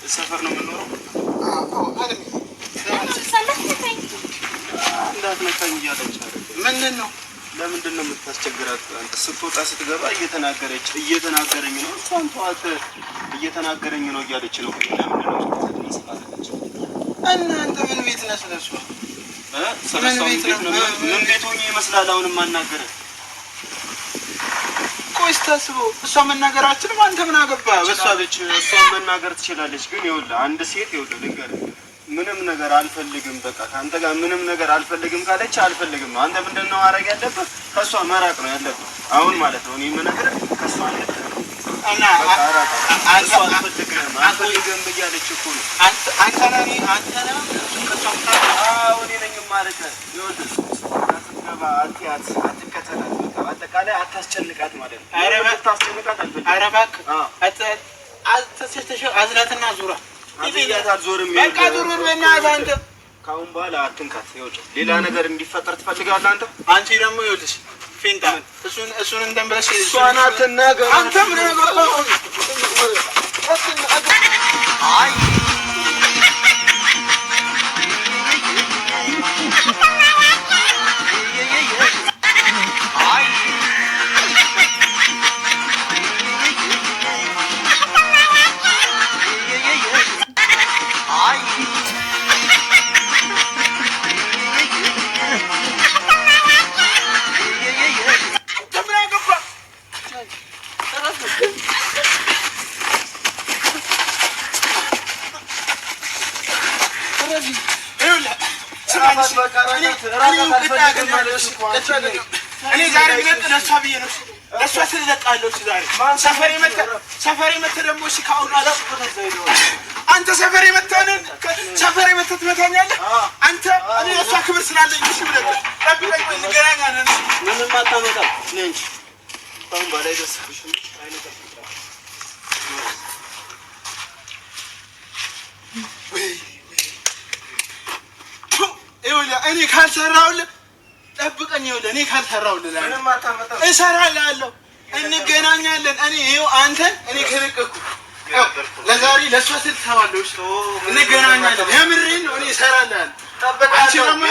ሰፈር ነው የምንኖረው። እንዳትነካኝ እያለች ምንድን ነው? ለምንድን ነው የምታስቸግራት? አንተ ስትወጣ ስትገባ እየተናገረኝ ነው። እሷን ተዋት፣ እየተናገረኝ ነው እያለች ነው። ለምንድን ነው እናንተ ምን ቤት ነህ? ስለሷ ምን ቤት ሆኜ ይመስላል አሁን የማናገረ? ቆይ ስታስበው እሷ መናገራችንም አንተ ምን አገባህ? በሷ ልጅ እሷ መናገር ትችላለች። ግን ይኸውልህ አንድ ሴት ይኸውልህ ልንገርህ ምንም ነገር አልፈልግም፣ በቃ ካንተ ጋር ምንም ነገር አልፈልግም ካለች አልፈልግም ነው። አንተ ምንድነው ማድረግ ያለብህ? ከሷ መራቅ ነው ያለብህ አሁን ማለት ነው። እኔ የምነግርህ ከሷ ማለት ነው እና አንተ አልፈልግም ብያለች እኮ ነው። አንተ ነህ እኔ ነኝ ማለት ነው። ይኸውልህ ስትገባ አትያት፣ አትከተላት፣ በቃ አጠቃላይ አታስጨንቃት ማለት ነው። ኧረ አታስጨንቃት አልፈልግም። ኧረ እባክህ አዝላትና ዙራ ይያታል ዞርም በቃ ዙሩን በእናትህ አንተ ካሁን በኋላ አትንካት። ይኸውልህ ሌላ ነገር እንዲፈጠር ትፈልጋለህ አንተ። አንቺ ደግሞ ይኸውልሽ ፊንታ እሱን እንደምብለሽ እሷን አትናገር አንተ ምን ነገር አይ እኔ ዛሬ ግለጥ ለሷ ብዬ ነው ለሷ ስለለቃለሁ። ዛሬ ሰፈሬ መተህ ደግሞ እሺ ካሁን አላውቅም ተዘይዶ አንተ ሰፈሬ መተህ ትመታኛለህ አንተ። እኔ ለሷ ክብር ስላለኝ እሺ ብለህ ጠብቀኝ፣ እንገናኛለን። ምንም አታመጣም ነኝ ታውን ባላይ ደስኩሽ አይነት እኔ ካልሰራሁልህ ጠብቀኝ። ይኸውልህ እኔ ካልሰራሁልህ ምንም አታመጣም። እሰራልሃለሁ፣ እንገናኛለን። እኔ ይኸው አንተን እኔ ከለቀኩ ለዛሬ ለእሷ ስል ተዋለሁ፣ እንገናኛለን። የምሬን ነው። እኔ እሰራልሃለሁ። አንቺ ደግሞ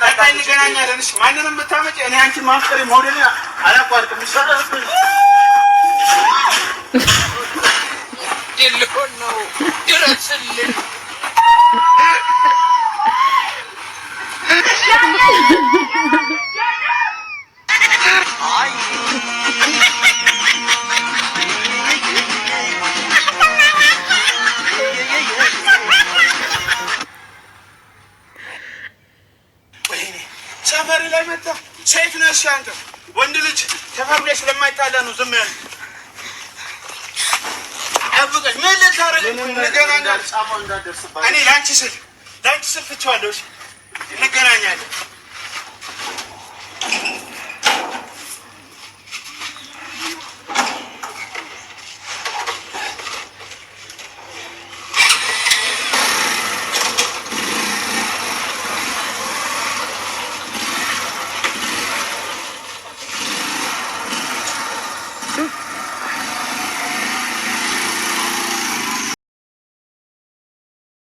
ቀጣይ እንገናኛለን። እሺ ማንንም ብታመጪ እኔ አንቺን ማፍቀሬ መውደድ አላቋርጥም። ይልሆን ነው ድረስልኝ ሰፈር ላይ መጣ። ሴት ነሽ አንተ። ወንድ ልጅ ሰፈር ላይ ስለማይጣላ ነው ዝም ያለ። አብቀኝ ምን ልታረግ እንገናኛለን። እኔ ላንቺ ስል ትቼዋለሁ። እንገናኛለን።